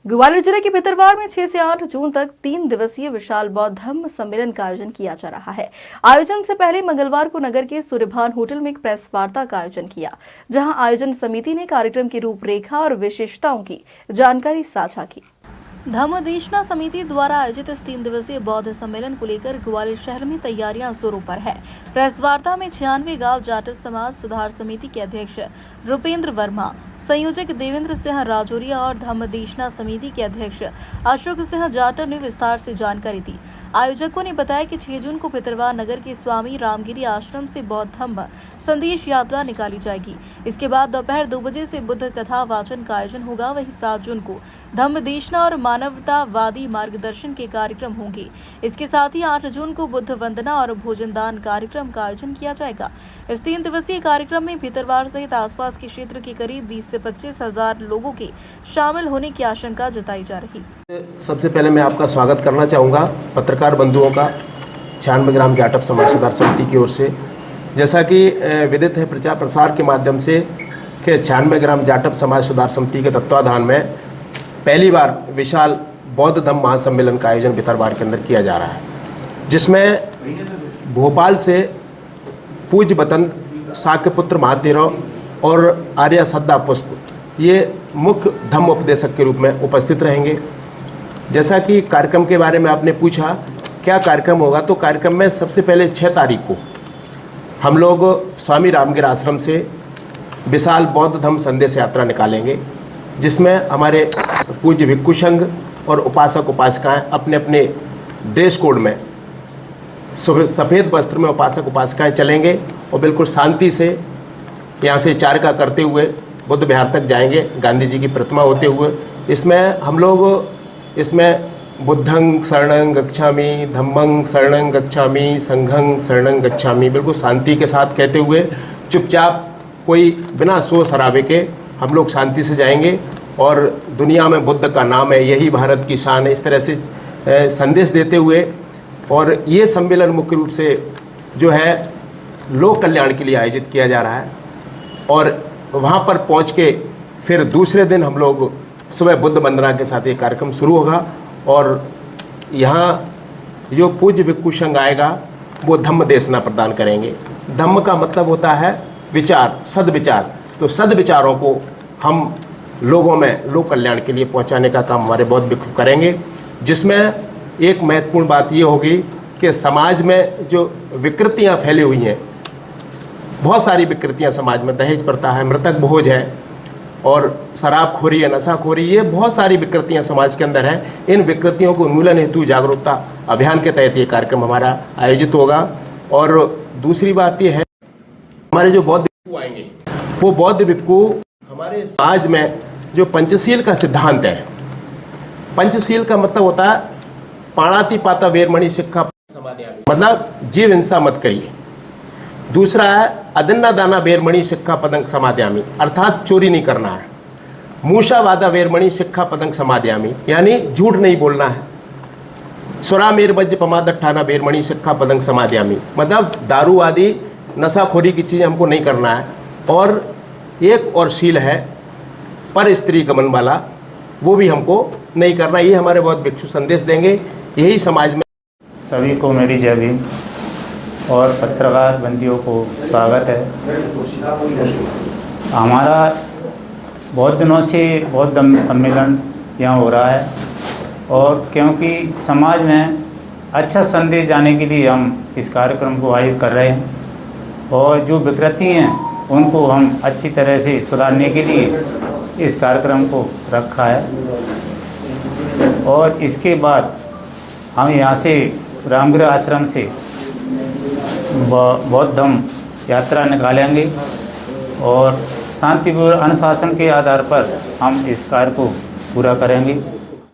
ग्वालियर जिले के भितरवार में 6 से 8 जून तक 3 दिवसीय विशाल बौद्ध धम्म सम्मेलन का आयोजन किया जा रहा है। आयोजन से पहले मंगलवार को नगर के सूर्यभान होटल में एक प्रेस वार्ता का आयोजन किया, जहां आयोजन समिति ने कार्यक्रम की रूपरेखा और विशेषताओं की जानकारी साझा की। धम्मदेशना समिति द्वारा आयोजित इस 3 दिवसीय बौद्ध सम्मेलन को लेकर ग्वालियर शहर में तैयारियां जोरों पर है। प्रेस वार्ता में 96 गांव जाट समाज सुधार समिति के अध्यक्ष रुपेंद्र वर्मा, संयोजक देवेंद्र सिंह राजौरिया और धम्मदेशना समिति के अध्यक्ष अशोक सिंह जाटव ने विस्तार से जानकारी दी। आयोजकों ने बताया कि 6 जून को भितरवार नगर के स्वामी रामगिरी आश्रम से बौद्ध धम्म संदेश यात्रा निकाली जाएगी। इसके बाद दोपहर 2 बजे से बुद्ध कथा वाचन का आयोजन होगा। वहीं 7 जून को धम्मदेशना और मानवतावादी मार्गदर्शन के कार्यक्रम होंगे। इसके साथ ही 8 जून को बुद्ध वंदना और भोजनदान कार्यक्रम का आयोजन किया जाएगा। इस 3 दिवसीय कार्यक्रम में भितरवार सहित आसपास के क्षेत्र के करीब 20 से 25 हजार लोगों के शामिल होने की आशंका जताई जा रही। सबसे पहले मैं आपका स्वागत करना चाहूँगा पत्रकार बंधुओं का 96 ग्राम जाटव समाज सुधार समिति की ओर से। जैसा कि विदित है प्रचार प्रसार के माध्यम से कि 96 ग्राम जाटव समाज सुधार समिति के तत्वाधान में पहली बार विशाल बौद्ध धम्म महासम्मेलन का आयोजन भितरवार के अंदर किया जा रहा है, जिसमें भोपाल से पूज्य बतंत साक्यपुत्र महादेव और आर्य सद्दा पुष्प ये मुख्य धम्म उपदेशक के रूप में उपस्थित रहेंगे। जैसा कि कार्यक्रम के बारे में आपने पूछा क्या कार्यक्रम होगा, तो कार्यक्रम में सबसे पहले 6 तारीख को हम लोग स्वामी रामगिरी आश्रम से विशाल बौद्ध धम्म संदेश यात्रा निकालेंगे, जिसमें हमारे पूज्य भिक्षु संघ और उपासक उपासिकाएं अपने अपने ड्रेस कोड में सफ़ेद वस्त्र में उपासक उपासिकाएं चलेंगे और बिल्कुल शांति से यहाँ से चारका करते हुए बुद्ध विहार तक जाएंगे, गांधी जी की प्रतिमा होते हुए। इसमें हम लोग बुद्धं शरणं गच्छामि, धम्मं शरणं गच्छामि, संघं शरणं गच्छामि बिल्कुल शांति के साथ कहते हुए चुपचाप कोई बिना शोर शराबे के हम लोग शांति से जाएंगे और दुनिया में बुद्ध का नाम है, यही भारत की शान है, इस तरह से संदेश देते हुए। और ये सम्मेलन मुख्य रूप से जो है लोक कल्याण के लिए आयोजित किया जा रहा है और वहाँ पर पहुँच के फिर दूसरे दिन हम लोग सुबह बुद्ध वंदना के साथ ये कार्यक्रम शुरू होगा और यहाँ जो पूज्य भिक्षु संघ आएगा वो धम्म देशना प्रदान करेंगे। धम्म का मतलब होता है विचार, सद्विचार। तो सद्विचारों को हम लोगों में लोक कल्याण के लिए पहुँचाने का काम हमारे बौद्ध भिक्षु करेंगे, जिसमें एक महत्वपूर्ण बात ये होगी कि समाज में जो विकृतियाँ फैली हुई हैं, बहुत सारी विकृतियाँ समाज में, दहेज प्रथा है, मृतक भोज है और शराबखोरी है, नशाखोरी, ये बहुत सारी विकृतियाँ समाज के अंदर हैं। इन विकृतियों को उन्मूलन हेतु जागरूकता अभियान के तहत ये कार्यक्रम हमारा आयोजित होगा। और दूसरी बात ये है हमारे जो बौद्ध भिक्षु आएंगे वो बौद्ध भिक्षु हमारे समाज में जो पंचशील का सिद्धांत है, पंचशील का मतलब होता है पाणाति पाता वेरमणि शिक्षा समाधियामि, मतलब जीव हिंसा मत करिए। दूसरा है अदन्ना दाना वेरमणि शिक्षा पदंग समाधियामि, अर्थात चोरी नहीं करना है। मूषा वादा वेरमणि शिक्षा पदंग समाधियामि, यानी झूठ नहीं बोलना है। सुरा मेर वज्र पमादट्ठाना वेरमणि शिक्षा पदंग समाधियामि, मतलब दारू आदि नशाखोरी की चीज़ें हमको नहीं करना है। और एक और शील है पर स्त्री गमन वाला, वो भी हमको नहीं करना। ये हमारे बहुत भिक्षु संदेश देंगे, यही समाज में। सभी को मेरी जय भीम और पत्रकार बंदियों को स्वागत है। हमारा बहुत दिनों से बौद्ध धम्म सम्मेलन यहाँ हो रहा है और क्योंकि समाज में अच्छा संदेश जाने के लिए हम इस कार्यक्रम को आयोजित कर रहे हैं और जो विकृति हैं उनको हम अच्छी तरह से सुधारने के लिए इस कार्यक्रम को रखा है। और इसके बाद हम यहाँ से रामगिरी आश्रम से बौद्ध धम्म यात्रा निकालेंगे और शांतिपूर्ण अनुशासन के आधार पर हम इस कार्य को पूरा करेंगे।